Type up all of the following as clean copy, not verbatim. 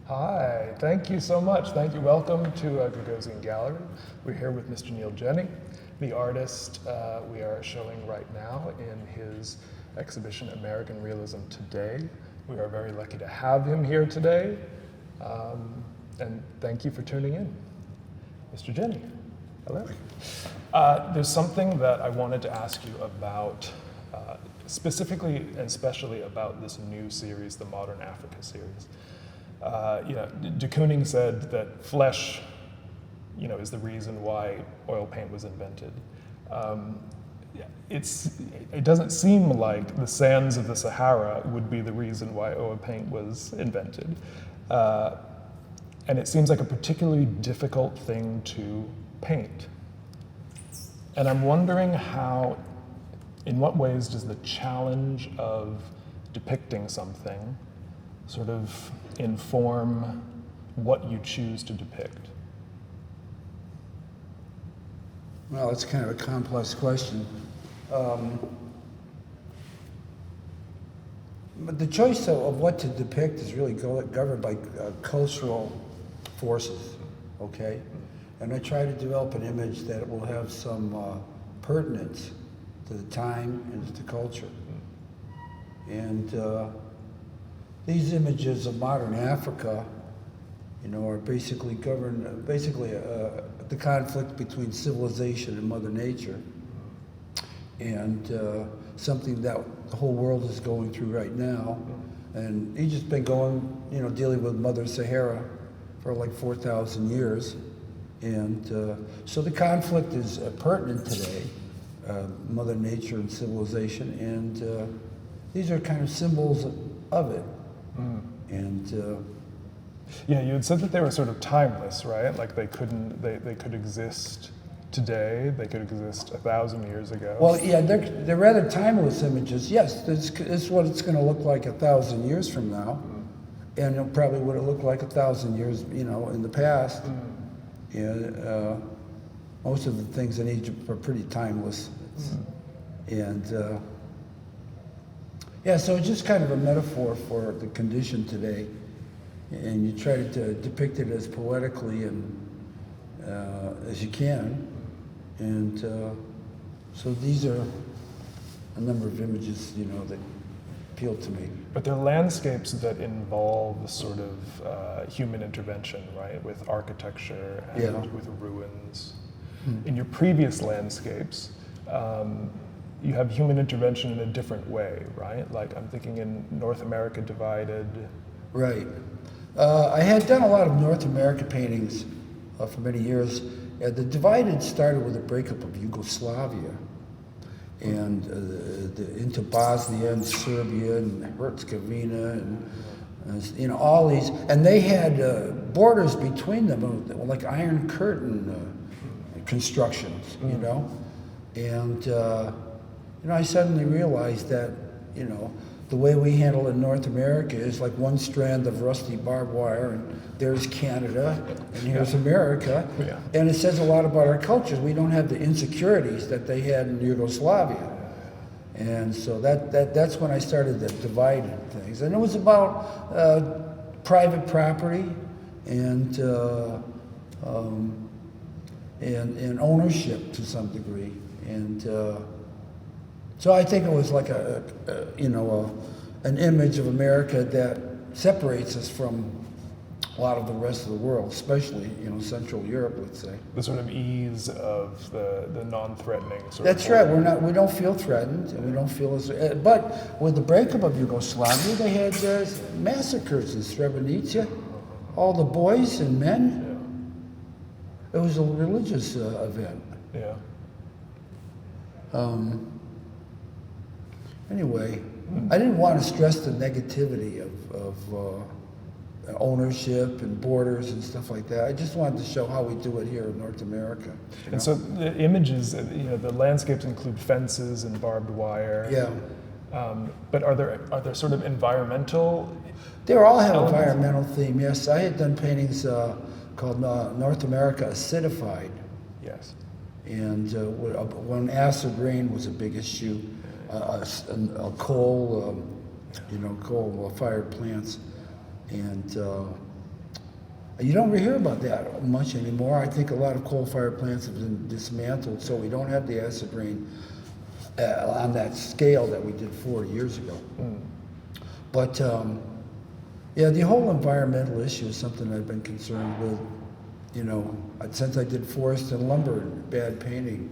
Hi, thank you so much. Thank you. Welcome to Gagosian Gallery. We're here with Mr. Neil Jenney, the artist we are showing right now in his exhibition, American Realism Today. We are very lucky to have him here today, and thank you for tuning in. Mr. Jenney, hello. There's something that I wanted to ask you about, specifically and especially about this new series, the Modern Africa series. De Kooning said that flesh, is the reason why oil paint was invented. It doesn't seem like the sands of the Sahara would be the reason why oil paint was invented. And it seems like a particularly difficult thing to paint. And I'm wondering in what ways does the challenge of depicting something sort of inform what you choose to depict? Well, it's kind of a complex question. But the choice of what to depict is really governed by cultural forces, okay? And I try to develop an image that will have some pertinence to the time and to the culture. And these images of modern Africa, are basically governed, the conflict between civilization and Mother Nature, and something that the whole world is going through right now. And Egypt's been dealing with Mother Sahara for like 4,000 years. And so the conflict is pertinent today, Mother Nature and civilization, and these are kind of symbols of it. And you had said that they were sort of timeless, right? Like they could exist today, they could exist 1,000 years ago. Well, yeah, they're rather timeless images. Yes, this is what it's going to look like 1,000 years from now, and it probably would have looked like 1,000 years, in the past. And most of the things in Egypt are pretty timeless. And so it's just kind of a metaphor for the condition today, and you try to depict it as poetically and as you can. And so these are a number of images, that appeal to me. But they're landscapes that involve sort of human intervention, right? With architecture and with ruins. In your previous landscapes, you have human intervention in a different way, right? Like I'm thinking in North America Divided. Right. I had done a lot of North America paintings for many years. The Divided started with the breakup of Yugoslavia and into Bosnia and Serbia and Herzegovina and all these, and they had borders between them, like Iron Curtain constructions, and I suddenly realized that, the way we handle in North America is like one strand of rusty barbed wire, and there's Canada, and here's America, and it says a lot about our cultures. We don't have the insecurities that they had in Yugoslavia, and so that's when I started the divided things, and it was about private property and ownership to some degree, and so I think it was like an image of America that separates us from a lot of the rest of the world, especially Central Europe, let's say. The sort of ease of the non-threatening sort That's of. Right. We don't feel threatened, and we don't feel as. But with the breakup of Yugoslavia, they had massacres in Srebrenica, all the boys and men. It was a religious event. Yeah. Anyway, I didn't want to stress the negativity of ownership and borders and stuff like that. I just wanted to show how we do it here in North America. And so the images, the landscapes include fences and barbed wire. Yeah. But are there sort of environmental? They all have elements? environmental theme. Yes, I had done paintings called North America Acidified. Yes. And when acid rain was a big issue, coal-fired plants, and You don't really hear about that much anymore. I think a lot of coal-fired plants have been dismantled, so we don't have the acid rain on that scale that we did 40 years ago. But yeah, the whole environmental issue is something I've been concerned with, you know, since I did forest and lumber and bad painting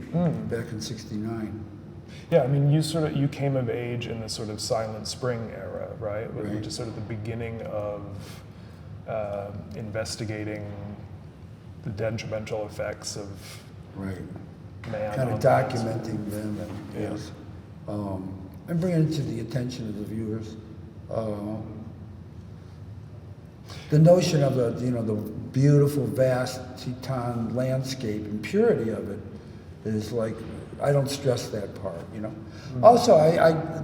back in '69. Yeah, I mean, you came of age in the sort of Silent Spring era, right? Right. Which is sort of the beginning of investigating the detrimental effects of Right. man. Kind of on documenting them and, Yeah. yes. And bringing it to the attention of the viewers. The notion of the, you know, the beautiful, vast Teton landscape and purity of it is like, I don't stress that part, you know. Also,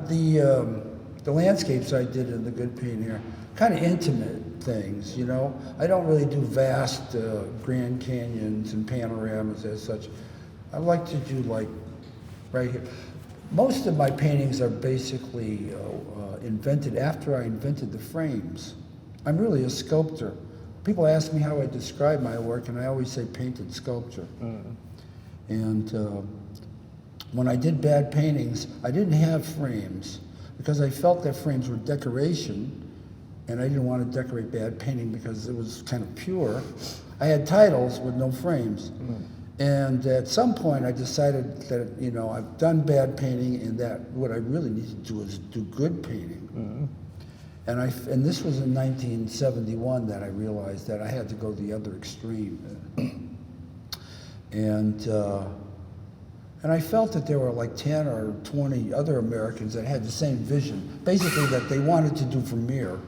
the landscapes I did in the good painting here, kind of intimate things, you know. I don't really do vast Grand Canyons and panoramas as such. I like to do like right here. Most of my paintings are basically invented after I invented the frames. I'm really a sculptor. People ask me how I describe my work, and I always say painted sculpture. And when I did bad paintings, I didn't have frames because I felt that frames were decoration, and I didn't want to decorate bad painting because it was kind of pure. I had titles with no frames. And at some point I decided that, you know, I've done bad painting and that what I really need to do is do good painting. And this was in 1971 that I realized that I had to go the other extreme. And I felt that there were like 10 or 20 other Americans that had the same vision, basically that they wanted to do Vermeer,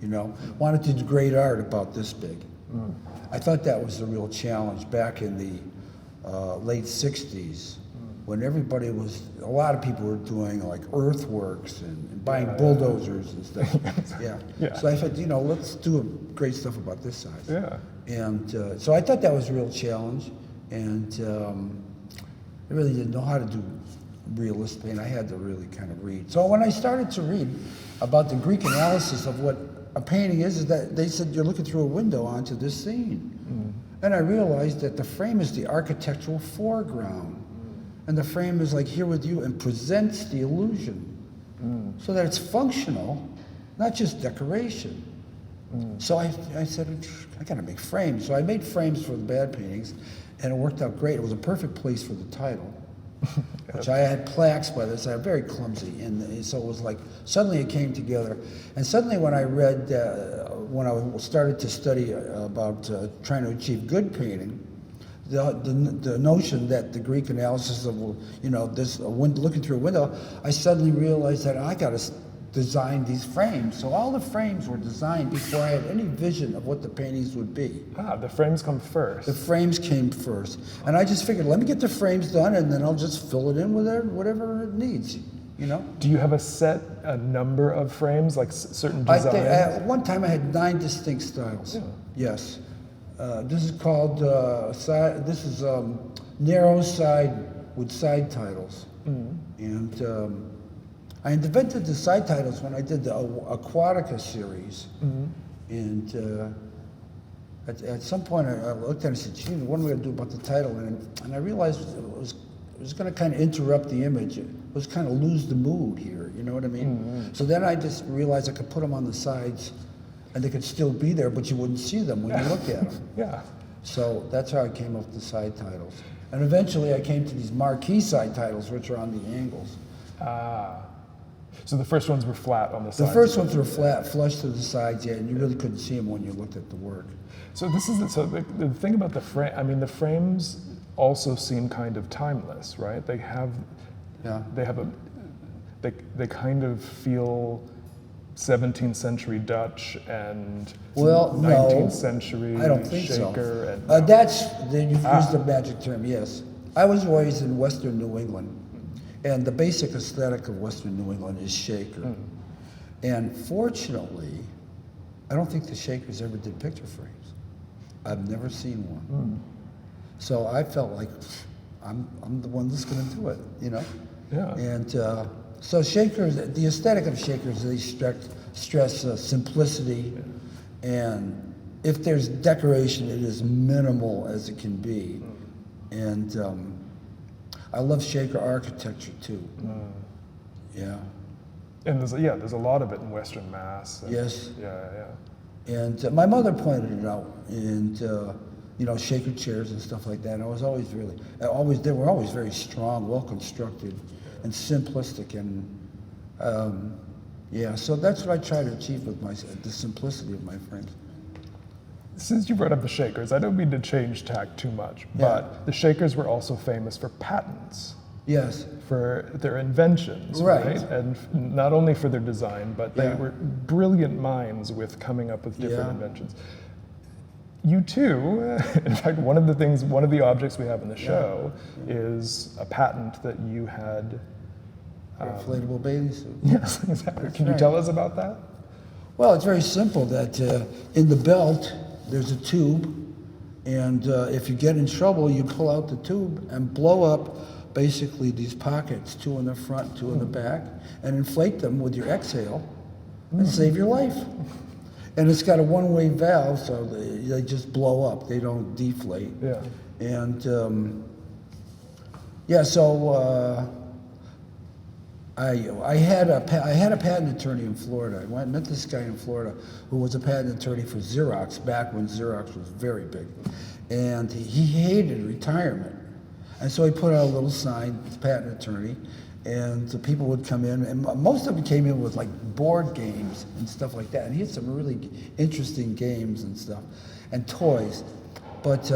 you know, wanted to do great art about this big. I thought that was the real challenge back in the late 60s, when everybody was, a lot of people were doing like earthworks and buying bulldozers and stuff. Yeah. So I thought, you know, let's do great stuff about this size. Yeah. And so I thought that was a real challenge, and I really didn't know how to do realist paint. I had to really kind of read. So when I started to read about the Greek analysis of what a painting is that they said you're looking through a window onto this scene. And I realized that the frame is the architectural foreground. And the frame is like here with you and presents the illusion. So that it's functional, not just decoration. So I said, I gotta make frames. So I made frames for the bad paintings, and it worked out great. It was a perfect place for the title, which I had plaques by this. I'm very clumsy, and so it was like, suddenly it came together. And suddenly when I read, when I started to study about trying to achieve good painting, the notion that the Greek analysis of, you know, this looking through a window, I suddenly realized that I got to design these frames. So all the frames were designed before I had any vision of what the paintings would be. The frames come first. The frames came first. And I just figured, let me get the frames done, and then I'll just fill it in with whatever it needs, you know? Do you have a number of frames, like certain designs? At one time I had 9 distinct styles. Yeah. Yes. This is called, narrow side with side titles. And I invented the side titles when I did the Aquatica series. And at some point I looked at it and said, gee, what am I going to do about the title? And I realized it was going to kind of interrupt the image. It was kind of lose the mood here, you know what I mean? So then I just realized I could put them on the sides and they could still be there, but you wouldn't see them when you looked at them. Yeah. So that's how I came up with the side titles. And eventually I came to these marquee side titles, which are on the angles. So the first ones were flat on the sides. The first ones were flat, flush to the sides, yeah, and you really couldn't see them when you looked at the work. So the thing about the frame, I mean, the frames also seem kind of timeless, right? They kind of feel 17th century Dutch and 19th century I don't think Shaker. So. Then you've used the magic term, yes. I was raised in Western New England, and the basic aesthetic of Western New England is Shaker. And fortunately, I don't think the Shakers ever did picture frames. I've never seen one. So I felt like I'm the one that's going to do it, you know? Yeah. And so Shakers, the aesthetic of Shakers, they stress simplicity and if there's decoration, it is minimal as it can be. And I love Shaker architecture too. Yeah. And there's a lot of it in Western Mass. Yes. Yeah. And my mother pointed it out, and Shaker chairs and stuff like that. And I was always they were always very strong, well constructed, and simplistic. And so that's what I try to achieve with the simplicity of my frames. Since you brought up the Shakers, I don't mean to change tack too much, but the Shakers were also famous for patents. Yes. For their inventions, right? And not only for their design, but they were brilliant minds with coming up with different inventions. You too, in fact, one of the objects we have in the show is a patent that you had. Inflatable bathing suit. Yes, exactly. Can you tell us about that? Well, it's very simple. That in the belt, there's a tube, and if you get in trouble, you pull out the tube and blow up basically these pockets, 2 in the front, 2 in the back, and inflate them with your exhale and save your life. And it's got a one-way valve, so they just blow up. They don't deflate. Yeah. And so I had a patent attorney in Florida. I went and met this guy in Florida who was a patent attorney for Xerox back when Xerox was very big, and he hated retirement. And so he put out a little sign, patent attorney, and the people would come in, and most of them came in with like board games and stuff like that. And he had some really interesting games and stuff, and toys. But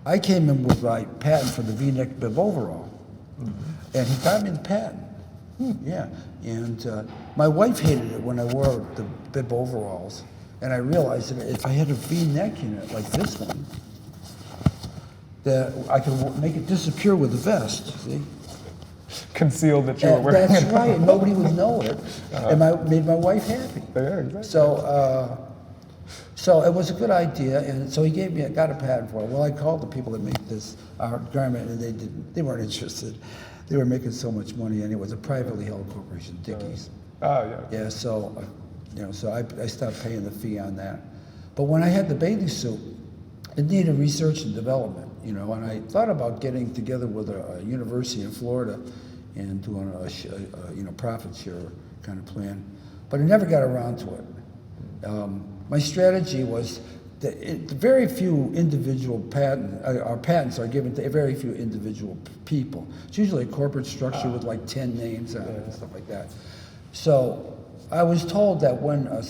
I came in with my patent for the V-neck bib overall, and he got me the patent. Yeah, and my wife hated it when I wore the bib overalls, and I realized that if I had a V-neck in it, like this one, that I could make it disappear with the vest, see? Conceal that you were wearing That's it. right, and nobody would know it, and made my wife happy. Yeah, exactly. So it was a good idea, and so he got a patent for it. Well, I called the people that make this garment, and they weren't interested. They were making so much money, and it was a privately held corporation, Dickies. Yeah, so I stopped paying the fee on that. But when I had the bathing suit, it needed research and development, and I thought about getting together with a university in Florida and doing a profit share kind of plan, but I never got around to it. My strategy was that very few individual patents are given to very few individual people. It's usually a corporate structure with like 10 names on it and stuff like that. So I was told that when a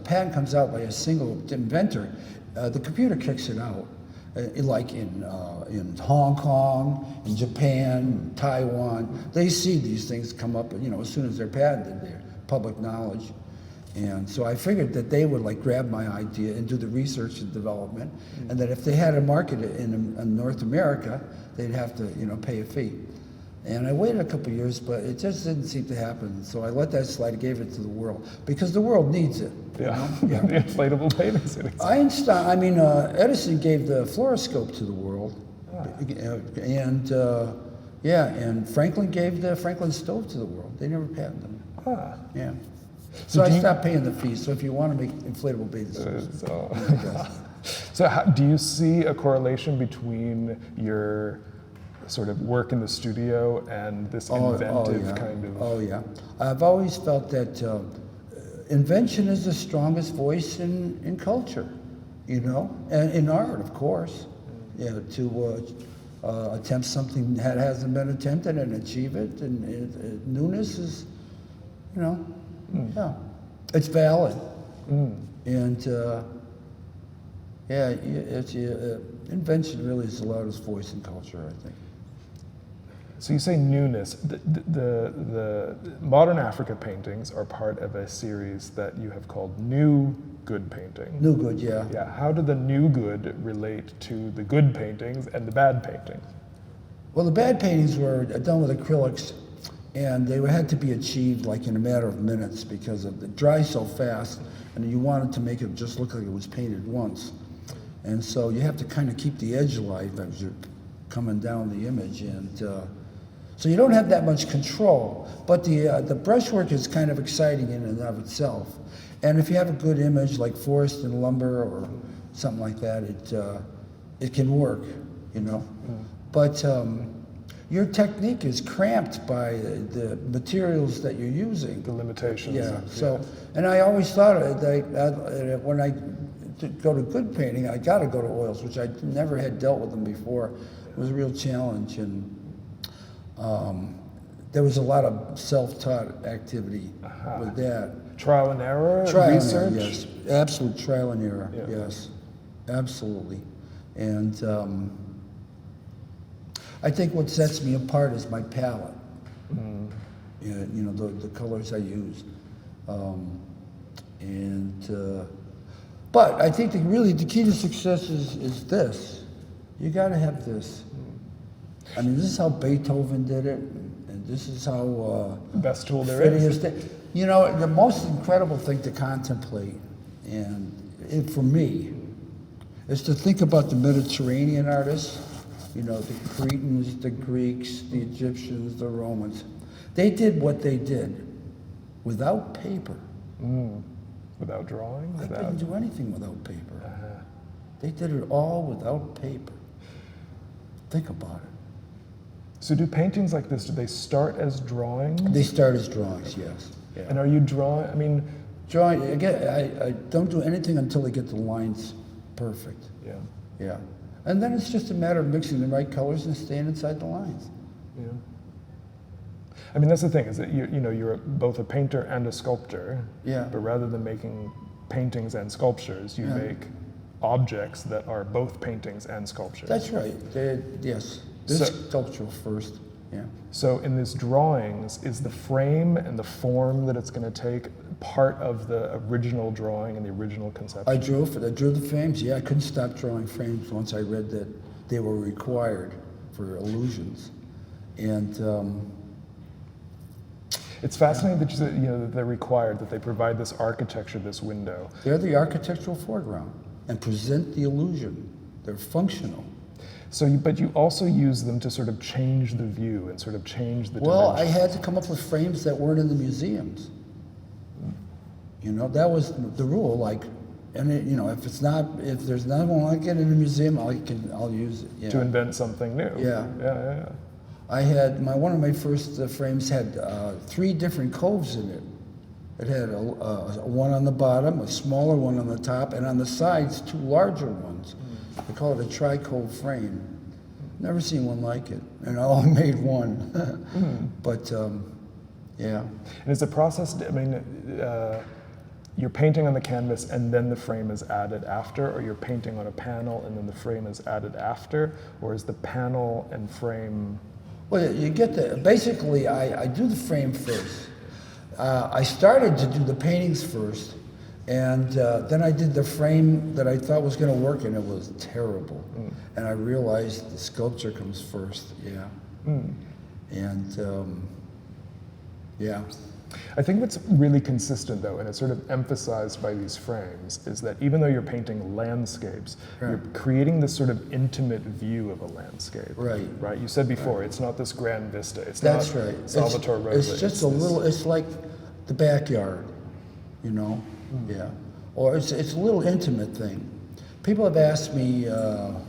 patent comes out by a single inventor, the computer kicks it out. Like in Hong Kong, in Japan, Taiwan, they see these things come up, as soon as they're patented, they're public knowledge. And so I figured that they would like grab my idea and do the research and development, and that if they had a market in North America, they'd have to, pay a fee. And I waited a couple of years, but it just didn't seem to happen. So I let that slide, I gave it to the world, because the world needs it. Yeah, the inflatable bathing suit. Edison gave the fluoroscope to the world. And Franklin gave the Franklin stove to the world. They never patented them. Yeah. So I stopped paying the fees. So if you want to make inflatable bathing suits, So do you see a correlation between your sort of work in the studio and this inventive kind of... Oh, yeah. I've always felt that invention is the strongest voice in culture, and in art, of course. To attempt something that hasn't been attempted and achieve it, and newness is, it's valid. And invention really is the loudest voice in culture, I think. So you say newness. The modern Africa paintings are part of a series that you have called New Good Painting. New Good, yeah. Yeah. How do the new good relate to the good paintings and the bad paintings? Well, the bad paintings were done with acrylics, and they had to be achieved like in a matter of minutes because it dries so fast, and you wanted to make it just look like it was painted once. And so you have to kind of keep the edge alive as you're coming down the image, and So you don't have that much control, but the brushwork is kind of exciting in and of itself. And if you have a good image like forest and lumber or something like that, it can work, you know. But your technique is cramped by the materials that you're using. The limitations. Yeah. So, and I always thought that when I go to good painting, I got to go to oils, which I never had dealt with them before. It was a real challenge, and there was a lot of self-taught activity with that. Trial and error, Trial research? and error, yes. Absolute trial and error, Yeah. yes. Absolutely. And I think what sets me apart is my palette. Yeah, you know, the colors I use. But I think the key to success is this. You got to have this. I mean, this is how Beethoven did it, and this is how The best tool there is. You know, the most incredible thing to contemplate, and for me, is to think about the Mediterranean artists. You know, the Cretans, the Greeks, the Egyptians, the Romans. They did what they did without paper. Without drawing? I Without... didn't do anything without paper. They did it all without paper. Think about it. So do paintings like this, do they start as drawings? They start as drawings, yes. Yeah. And are you drawing, I mean... Drawing, again, I don't do anything until I get the lines perfect. Yeah. Yeah. And then it's just a matter of mixing the right colors and staying inside the lines. Yeah. I mean, that's the thing, is that you know, you're both a painter and a sculptor. Yeah. But rather than making paintings and sculptures, you make objects that are both paintings and sculptures. That's right. Yes. This sculptural first. Yeah. So in these drawings, is the frame and the form that it's going to take part of the original drawing and the original conception? I drew the frames. Yeah, I couldn't stop drawing frames once I read that they were required for illusions. And it's fascinating that you said, you know, that they're required, that they provide this architecture, this window. they're the architectural foreground and present the illusion. They're functional. So, but you also use them to sort of change the view and sort of change the Well, I dimension. had to come up with frames that weren't in the museums. You know, that was the rule. Like, and it, you know, if there's not one like it in the museum, I'll use it. Yeah. To invent something new. Yeah. Yeah. I had one of my first frames had 3 different coves in it. It had one on the bottom, a smaller one on the top, and on the sides 2 larger ones. They call it a tri-cove frame. Never seen one like it, and I only made one. But yeah. And is the process, I mean, you're painting on the canvas and then the frame is added after, or you're painting on a panel and then the frame is added after, or is the panel and frame... Well, you get basically, I do the frame first. I started to do the paintings first, and then I did the frame that I thought was going to work, and it was terrible. And I realized the sculpture comes first, yeah. And yeah. I think what's really consistent, though, and it's sort of emphasized by these frames, is that even though you're painting landscapes, you're creating this sort of intimate view of a landscape. Right. Right? You said before, it's not this grand vista. It's That's not right. Salvatore Rosa. It's just a little, it's like the backyard, you know? Yeah. Or it's a little intimate thing. People have asked me, well,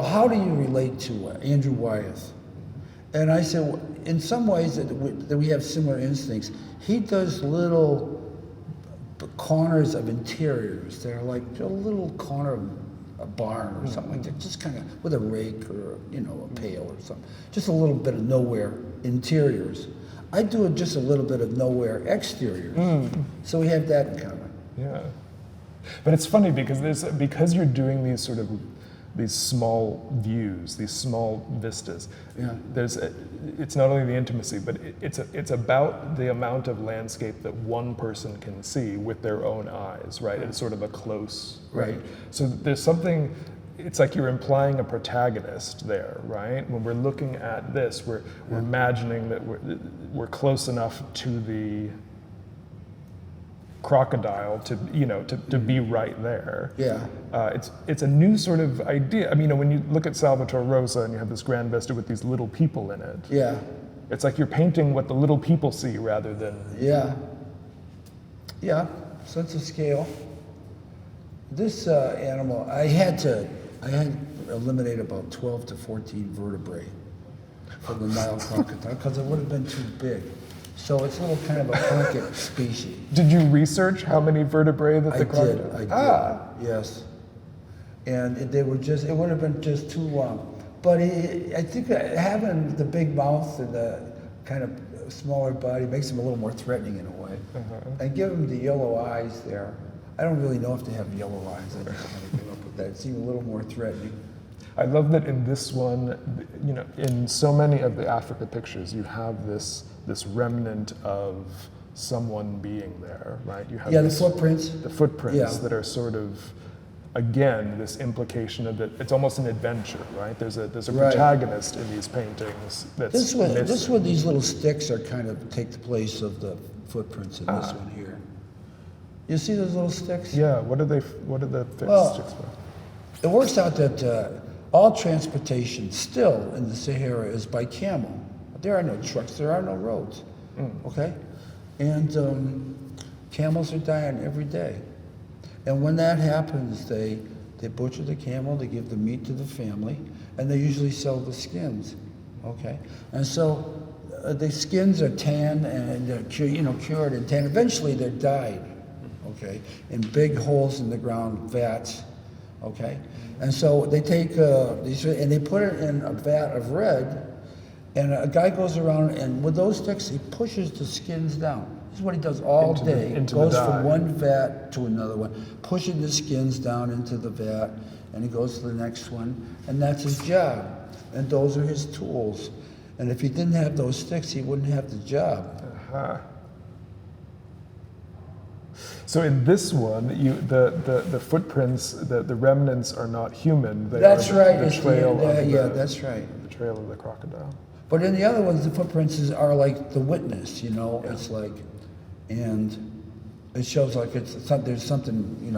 how do you relate to Andrew Wyeth? And I said, well, in some ways that we have similar instincts. He does little corners of interiors that are like a little corner of a barn or something like that, just kind of with a rake or, you know, a pail or something. Just a little bit of nowhere interiors. I do just a little bit of nowhere exteriors. So we have that in common. Yeah. But it's funny because you're doing these sort of these small views, these small vistas. Yeah. It's not only the intimacy, but it's about the amount of landscape that one person can see with their own eyes, right? It's sort of a close, right? So there's something. It's like you're implying a protagonist there, right? When we're looking at this, we're imagining that we're close enough to crocodile to be right there. Yeah. It's a new sort of idea. I mean, when you look at Salvatore Rosa and you have this grand vista with these little people in it, Yeah. it's like you're painting what the little people see rather than. Yeah. Yeah. Sense of scale. This animal, I had to eliminate about 12 to 14 vertebrae from the Nile crocodile because it would have been too big. So it's a little kind of a pocket species. Did you research how many vertebrae that the crocodile? I did, yes. And it would have been just too long. But I think having the big mouth and the kind of smaller body makes him a little more threatening in a way. And give him the yellow eyes there. I don't really know if they have yellow eyes. I just kind of came up with that. It seemed a little more threatening. I love that in this one, in so many of the Africa pictures, you have this remnant of someone being there, right? You have the footprints. The footprints that are sort of, again, this implication of that it's almost an adventure, right? There's a protagonist in these paintings that's this one, these little sticks are kind of take the place of the footprints in this one here. You see those little sticks? Yeah. What are the sticks for? It works out that all transportation still in the Sahara is by camel. There are no trucks, there are no roads, okay? And camels are dying every day. And when that happens, they butcher the camel, they give the meat to the family, and they usually sell the skins, okay? And so the skins are tanned and they're cured and tanned. Eventually they're dyed, okay, in big holes in the ground, vats, okay? And so they take these and they put it in a vat of red, and a guy goes around and with those sticks he pushes the skins down. This is what he does all day. Goes from one vat to another one, pushing the skins down into the vat, and he goes to the next one, and that's his job. And those are his tools. And if he didn't have those sticks, he wouldn't have the job. So in this one, the footprints, the remnants are not human. That's right. The trail that's right. The trail of the crocodile. But in the other ones, the footprints are like the witness. It's like, and it shows like there's something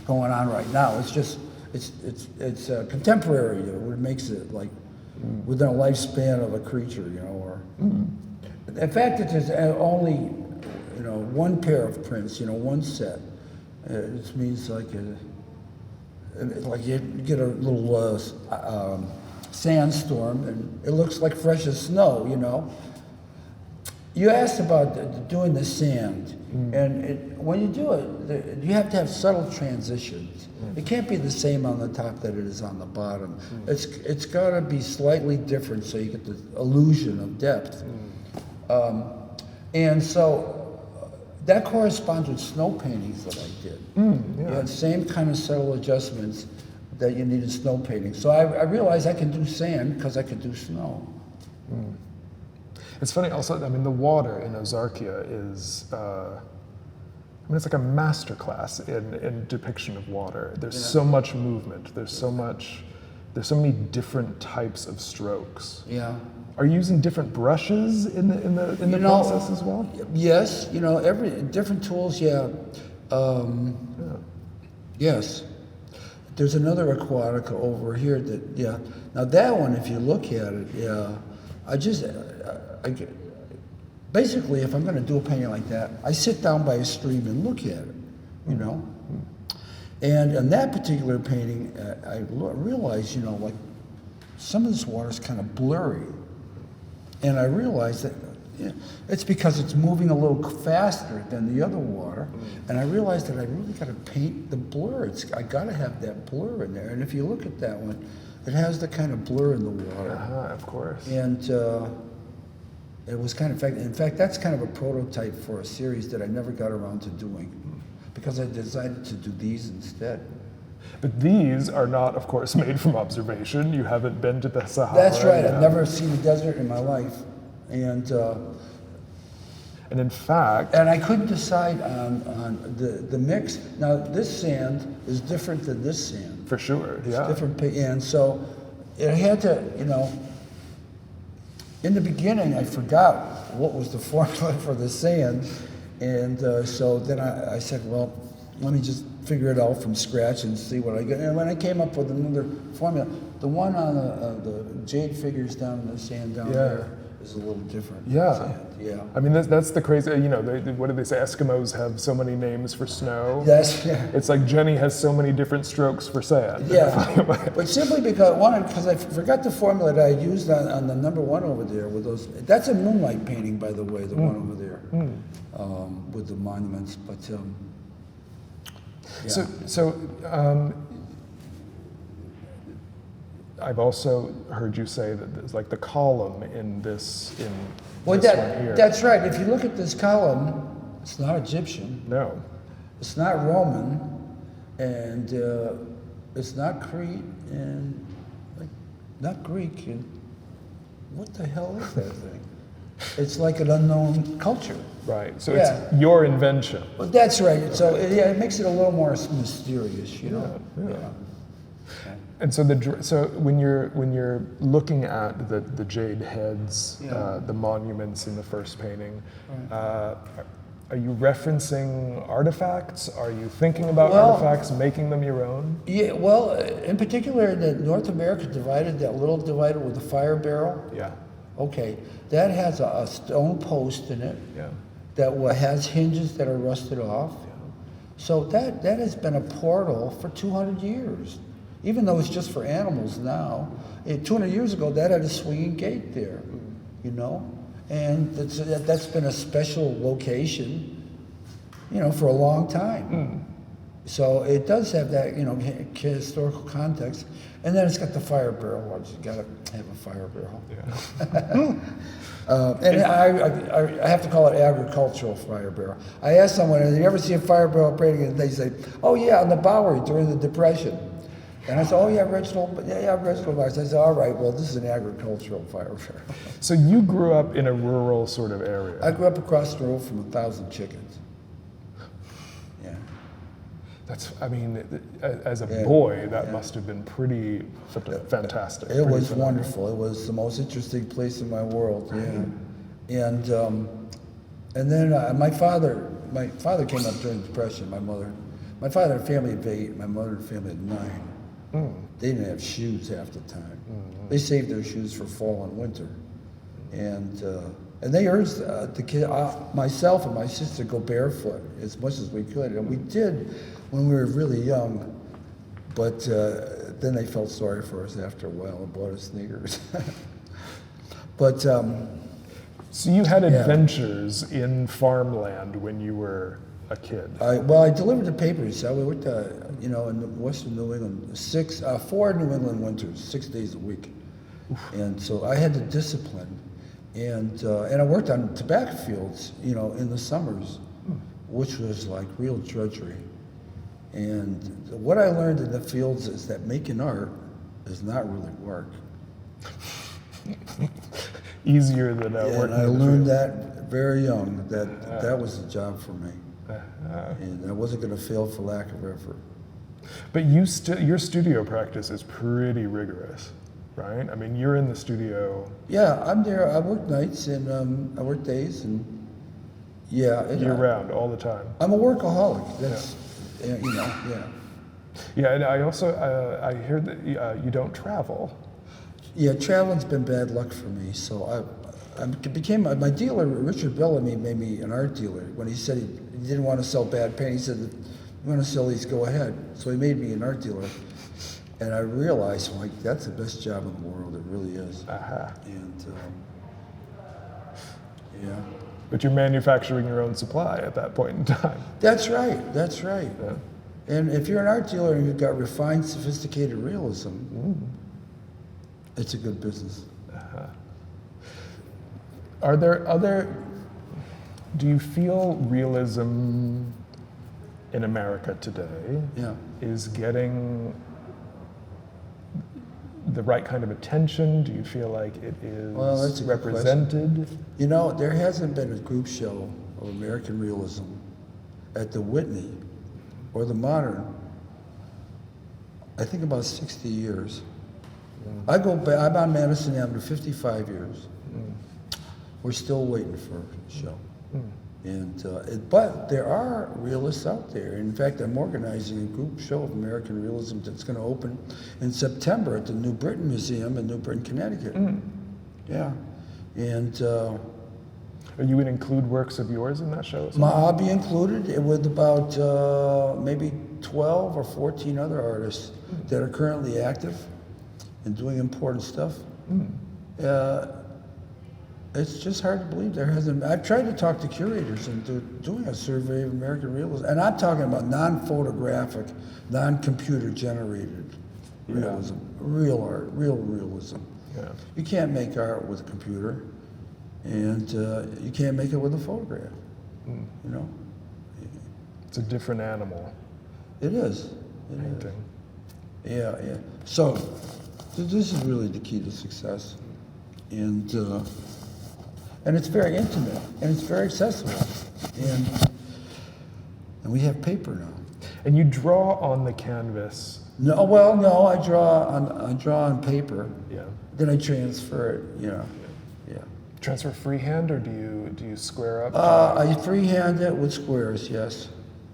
going on right now. It's just it's contemporary. What makes it like within a lifespan of a creature. Or the fact that there's only one pair of prints, one set. It means like you get a little sandstorm and it looks like fresh as snow. You asked about doing the sand, and when you do it, you have to have subtle transitions. It can't be the same on the top that it is on the bottom. It's got to be slightly different so you get the illusion of depth. And so that corresponds with snow paintings that I did. You had the same kind of subtle adjustments that you need in snow painting. So I realized I can do sand because I could do snow. It's funny also, the water in Ozarkia is, it's like a masterclass in depiction of water. There's so much movement. There's so many different types of strokes. Yeah. Are you using different brushes in the process as well? Yes, every different tools. Yes. There's another aquatica over here that Now that one, if you look at it, basically, if I'm going to do a painting like that, I sit down by a stream and look at it, And in that particular painting, I realized, like some of this water is kind of blurry. And I realized that it's because it's moving a little faster than the other water. And I realized that I really got to paint the blur. I got to have that blur in there. And if you look at that one, it has the kind of blur in the water. Of course. And it was kind of, in fact, that's kind of a prototype for a series that I never got around to doing because I decided to do these instead. But these are not, of course, made from observation. You haven't been to the Sahara. That's right. I've never seen a desert in my life. And in fact... And I couldn't decide on the mix. Now, this sand is different than this sand. For sure, yeah. It's different. And so it had to, in the beginning, I forgot what was the formula for the sand. And so then I said, well, let me just figure it out from scratch and see what I get. And when I came up with another formula, the one on the jade figures down in the sand down there is a little different. Yeah. Sand. Yeah. I mean, that's the crazy, you know, what do they say? Eskimos have so many names for snow. That's, yeah. It's like Jenney has so many different strokes for sand. Yeah, but simply because I forgot the formula that I used on the number one over there with those. That's a moonlight painting, by the way, the one over there with the monuments. But yeah. So I've also heard you say that there's like the column in this one here. That's right. If you look at this column, it's not Egyptian. No. It's not Roman, and it's not Crete, and not Greek. And what the hell is that thing? It's like an unknown culture. Right. So it's your invention. Well, that's right. So it makes it a little more mysterious, you know. Yeah. And so when you're looking at the jade heads, the monuments in the first painting, are you referencing artifacts? Are you thinking about artifacts, making them your own? Yeah. Well, in particular, North America that little divider with the fire barrel. Yeah. Okay, that has a stone post in it. Yeah. That has hinges that are rusted off. Yeah. So that has been a portal for 200 years. Even though it's just for animals now, 200 years ago, that had a swinging gate there, you know? And that's been a special location, you know, for a long time. So it does have that, you know, historical context. And then it's got the fire barrel. Well, you got to have a fire barrel. Yeah. And I have to call it agricultural fire barrel. I asked someone, "Have you ever seen a fire barrel painting?" And they say, "Oh yeah, on the Bowery during the Depression." And I said, "Oh yeah, Reginald Marks." I said, "All right, well, this is an agricultural fire barrel." So you grew up in a rural sort of area. I grew up across the road from 1,000 chickens. Yeah. I mean, as a boy, that must have been pretty fantastic. It was wonderful. It was the most interesting place in my world. Yeah. And then my father came up during the Depression. My father had a family of 8. My mother had a family of 9. They didn't have shoes half the time. They saved their shoes for fall and winter, and they urged the kid, myself and my sister, to go barefoot as much as we could, and we did when we were really young. But then they felt sorry for us after a while and bought us sneakers. But so you had adventures in farmland when you were a kid. I delivered the papers. I worked, in western New England, 4 New England winters, 6 days a week, and so I had the discipline, and I worked on tobacco fields, you know, in the summers, which was like real drudgery. And what I learned in the fields is that making art is not really work. Easier than working. And I learned that very young. That was the job for me. And I wasn't going to fail for lack of effort. But your studio practice is pretty rigorous, right? I mean, you're in the studio. Yeah, I'm there. I work nights and I work days, and year round, all the time. I'm a workaholic. That's yeah. Yeah, and I also I hear that you don't travel. Yeah, traveling's been bad luck for me. So I became my dealer. Richard Bellamy made me an art dealer when he said he didn't want to sell bad paint. He said, "If you want to sell these, go ahead." So he made me an art dealer, and I realized, like, that's the best job in the world. It really is. And yeah. But you're manufacturing your own supply at that point in time. That's right. That's right. Yeah. And if you're an art dealer and you've got refined, sophisticated realism, it's a good business. Are there do you feel realism in America today is getting the right kind of attention? Do you feel like it is that's a good represented? question. You know, there hasn't been a group show of American realism at the Whitney or the Modern, I think, about 60 years. I go back, I'm on Madison Avenue 55 years. We're still waiting for a show. But there are realists out there. In fact, I'm organizing a group show of American realism that's going to open in September at the New Britain Museum in New Britain, Connecticut. Yeah, and You would include works of yours in that show as well? I'll be included with about maybe 12 or 14 other artists that are currently active and doing important stuff. It's just hard to believe there hasn't. I've tried to talk to curators and doing a survey of American realism, and I'm talking about non-photographic, non-computer generated realism, real art, real realism. Yeah. You can't make art with a computer, and you can't make it with a photograph. You know, It's a different animal. it is. It is. Painting. Yeah. So this is really the key to success, and it's very intimate, and it's very accessible, and we have paper now. And you draw on the canvas. No, I draw on paper. Yeah. Then I transfer it. Yeah. Transfer freehand, or do you square up? I freehand it with squares. Yes.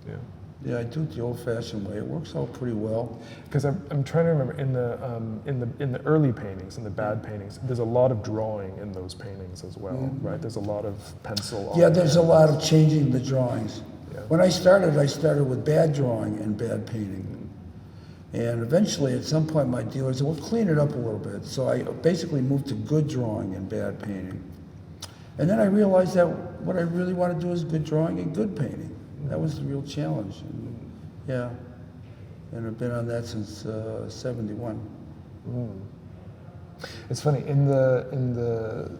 Yeah. Yeah, I do it the old-fashioned way. It works out pretty well. Because I'm trying to remember in the early paintings, in the bad paintings, there's a lot of drawing in those paintings as well, right? There's a lot of pencil. Yeah, on there's a lot of changing the drawings. Yeah. When I started with bad drawing and bad painting. And eventually, at some point, my dealer said, well, clean it up a little bit. So I basically moved to good drawing and bad painting. And then I realized that what I really want to do is good drawing and good painting. That was the real challenge. And I've been on that since '71. It's funny in the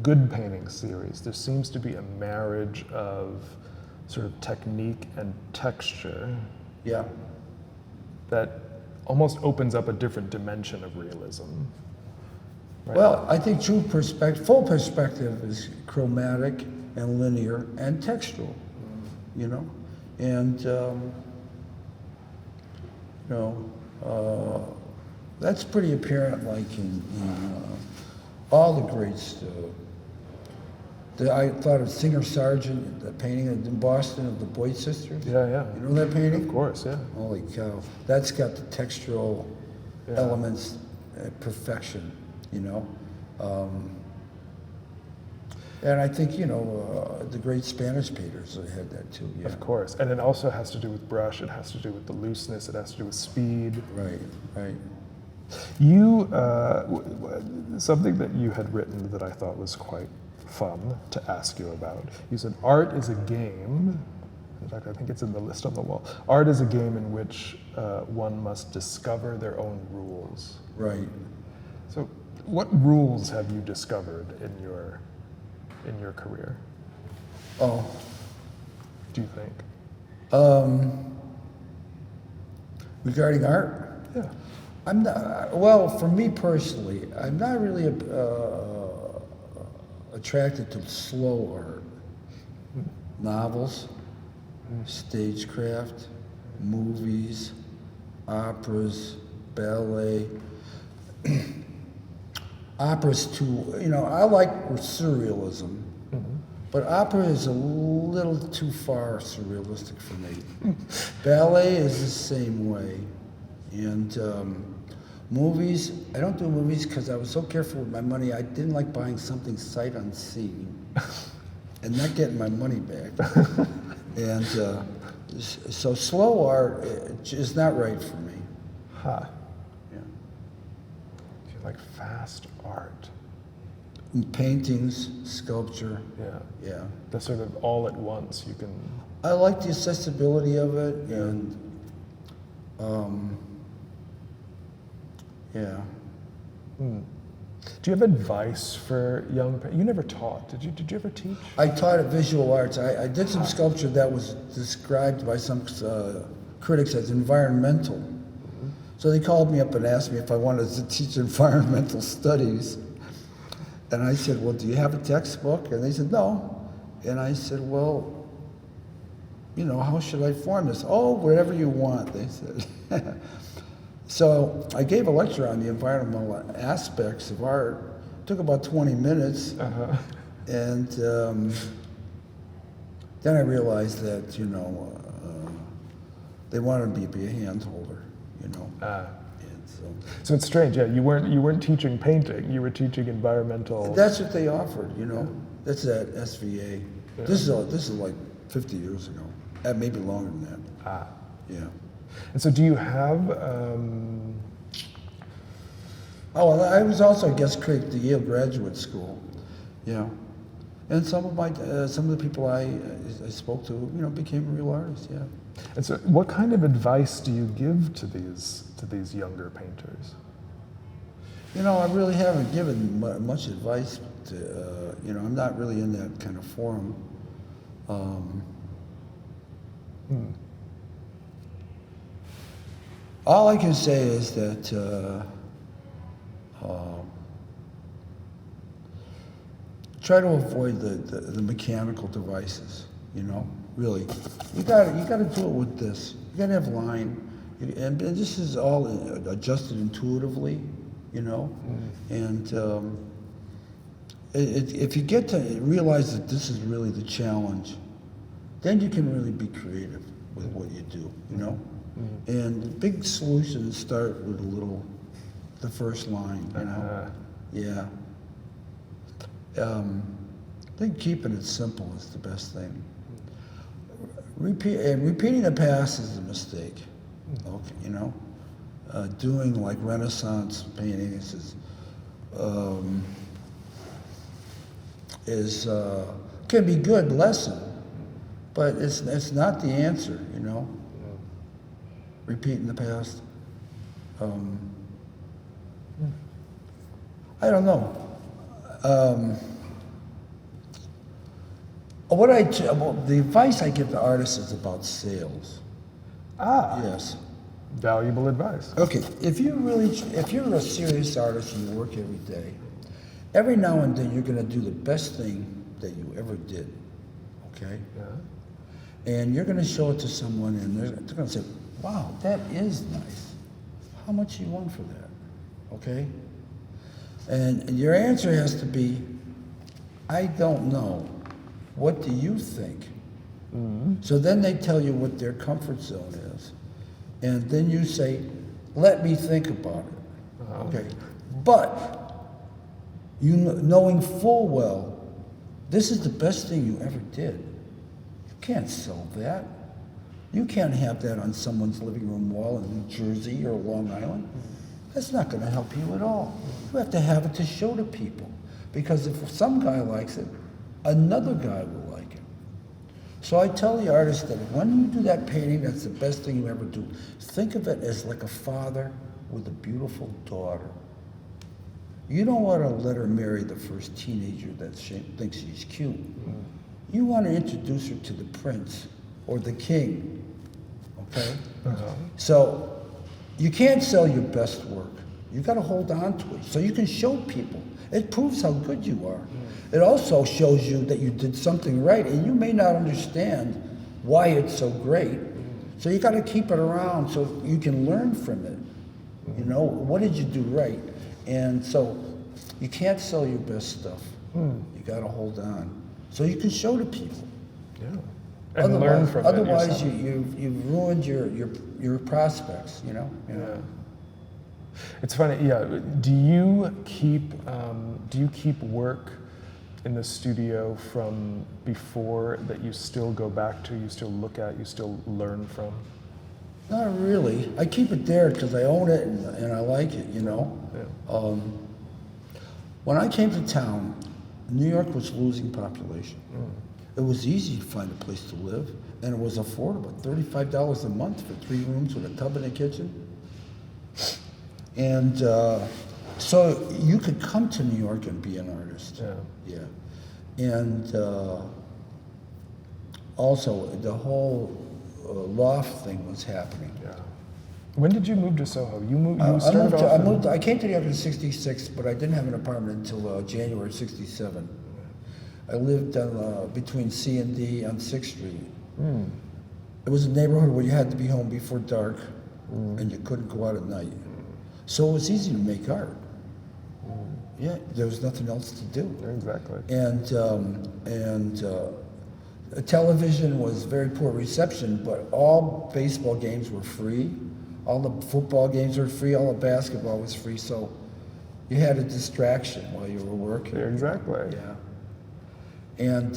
good painting series, there seems to be a marriage of sort of technique and texture Yeah. that almost opens up a different dimension of realism. Right? Well, I think full perspective is chromatic and linear and textural, you know? And, that's pretty apparent, like in all the greats. I thought of Singer Sargent, the painting in Boston of the Boyd sisters. Yeah. You know that painting? Of course, yeah. Holy cow. That's got the textural elements at perfection, you know? And I think, the great Spanish painters had that too, yeah. Of course. And it also has to do with brush, it has to do with the looseness, it has to do with speed. Right. You, something that you had written that I thought was quite fun to ask you about. You said, art is a game. In fact, I think it's in the list on the wall. Art is a game in which one must discover their own rules. Right. So, what rules have you discovered in your career? Oh. Do you think? Regarding art? Yeah. I'm not, well, for me personally, I'm not really attracted to slow art. Novels, stagecraft, movies, operas, ballet. Opera's too, I like surrealism, but opera is a little too far surrealistic for me. Ballet is the same way. And movies, I don't do movies because I was so careful with my money. I didn't like buying something sight unseen and not getting my money back. And so slow art is not right for me. Huh. Yeah. Do you like fast art? Paintings, sculpture. Yeah. The sort of all at once you can. I like the accessibility of it, and yeah. Do you have advice for young? You never taught, did you? Did you ever teach? I taught at visual arts. I did some sculpture that was described by some critics as environmental. So they called me up and asked me if I wanted to teach environmental studies. And I said, well, do you have a textbook? And they said, no. And I said, well, how should I form this? Oh, whatever you want, they said. So I gave a lecture on the environmental aspects of art. It took about 20 minutes. Uh-huh. And Then I realized that, they wanted me to be a hand holder, And So it's strange, yeah. You weren't teaching painting. You were teaching environmental. that's what they offered, That's at SVA. Yeah. This is like 50 years ago, maybe longer than that. Yeah. And so, do you have? Oh, well, I was also a guest critic at the Yale Graduate School, and some of the people I spoke to, became real artists. Yeah. And so, what kind of advice do you give to these younger painters? I really haven't given much advice to, I'm not really in that kind of forum. All I can say is that try to avoid the mechanical devices. Really, you got to do it with this. You got to have line, and this is all adjusted intuitively. And if you get to realize that this is really the challenge, then you can really be creative with what you do. And big solutions start with the first line. Yeah. I think keeping it simple is the best thing. Repeating the past is a mistake. Okay, doing like Renaissance paintings can be good lesson, but it's not the answer. Repeating the past. I don't know. The advice I give to artists is about sales. Yes. Valuable advice. Okay, if you're a serious artist and you work every day, every now and then you're going to do the best thing that you ever did. Okay. Yeah. And you're going to show it to someone, and they're going to say, "Wow, that is nice. How much do you want for that?" Okay. And your answer has to be, "I don't know. What do you think?" So then they tell you what their comfort zone is. And then you say, "Let me think about it." Okay. But knowing full well, this is the best thing you ever did. You can't sell that. You can't have that on someone's living room wall in New Jersey or Long Island. That's not going to help you at all. You have to have it to show to people. Because if some guy likes it, another guy will like it. So I tell the artist that when you do that painting, that's the best thing you ever do. Think of it as like a father with a beautiful daughter. You don't want to let her marry the first teenager that thinks she's cute. You want to introduce her to the prince or the king, okay? So you can't sell your best work. You got to hold on to it so you can show people. It proves how good you are. It also shows you that you did something right, and you may not understand why it's so great. So you got to keep it around so you can learn from it. What did you do right? And so you can't sell your best stuff. You got to hold on so you can show to people. Yeah. And learn from it. Otherwise, you've ruined your prospects. Yeah. It's funny. Yeah. Do you keep work in the studio from before that you still go back to, you still look at, you still learn from? Not really. I keep it there because I own it and I like it. Yeah. When I came to town, New York was losing population. It was easy to find a place to live, and it was affordable. $35 a month for 3 rooms with a tub and a kitchen. And so you could come to New York and be an artist. Yeah. And also the whole loft thing was happening. Yeah. When did you move to Soho? I came to New York in '66, but I didn't have an apartment until January '67. I lived between C and D on 6th Street. It was a neighborhood where you had to be home before dark, and you couldn't go out at night. So it was easy to make art. Yeah, there was nothing else to do. Exactly. And television was very poor reception, but all baseball games were free. All the football games were free. All the basketball was free. So you had a distraction while you were working. Yeah, exactly. Yeah. And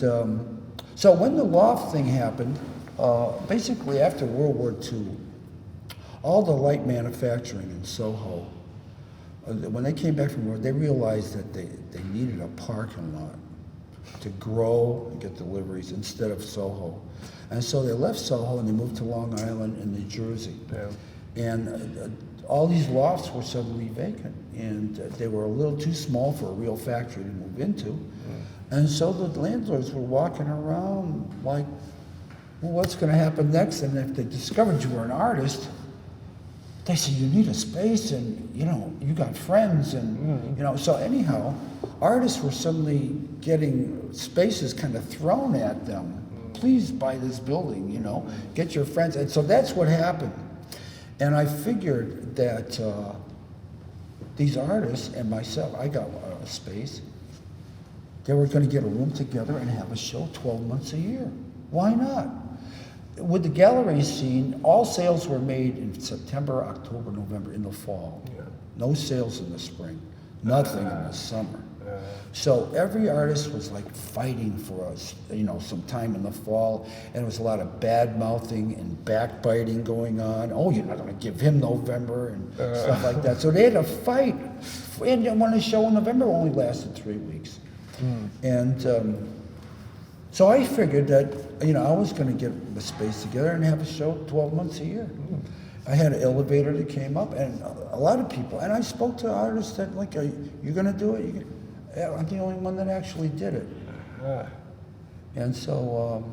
so when the loft thing happened, basically after World War II, all the light manufacturing in Soho, when they came back from war, they realized that they needed a parking lot to grow and get deliveries instead of Soho. And so they left Soho and they moved to Long Island in New Jersey. Yeah. And all these lofts were suddenly vacant, and they were a little too small for a real factory to move into. And so the landlords were walking around like, well, what's going to happen next? And if they discovered you were an artist, they said, you need a space, and you got friends, and so anyhow, artists were suddenly getting spaces kind of thrown at them. Please buy this building, get your friends. And so that's what happened. And I figured that these artists and myself, I got a space, they were going to get a room together and have a show 12 months a year. Why not? With the gallery scene, all sales were made in September, October, November, in the fall. Yeah. No sales in the spring, nothing in the summer. So every artist was like fighting for us, some time in the fall, and there was a lot of bad mouthing and backbiting going on. Oh, you're not going to give him November and stuff like that. So they had a fight, and when the show in November only lasted 3 weeks. And so I figured that I was going to get the space together and have a show 12 months a year. I had an elevator that came up, and a lot of people, and I spoke to artists that like, are you going to do it? I'm the only one that actually did it. And so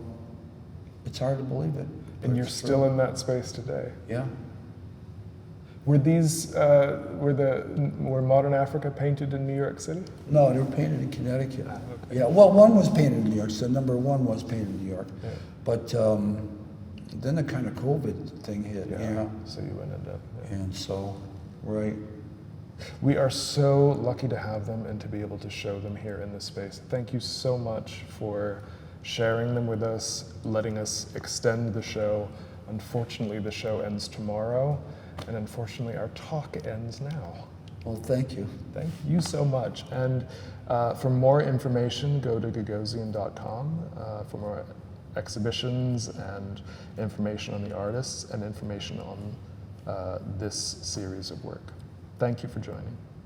it's hard to believe it. And you're still in that space today. Yeah. Were these, were Modern Africa painted in New York City? No, they were painted in Connecticut. Okay. Yeah, well, one was painted in New York, so number one was painted in New York. Yeah. But then the kind of COVID thing hit, So you ended up. Yeah. And so, right. We are so lucky to have them and to be able to show them here in this space. Thank you so much for sharing them with us, letting us extend the show. Unfortunately, the show ends tomorrow, and unfortunately, our talk ends now. Well, thank you. Thank you so much. And for more information, go to Gagosian.com for more exhibitions and information on the artists and information on this series of work. Thank you for joining.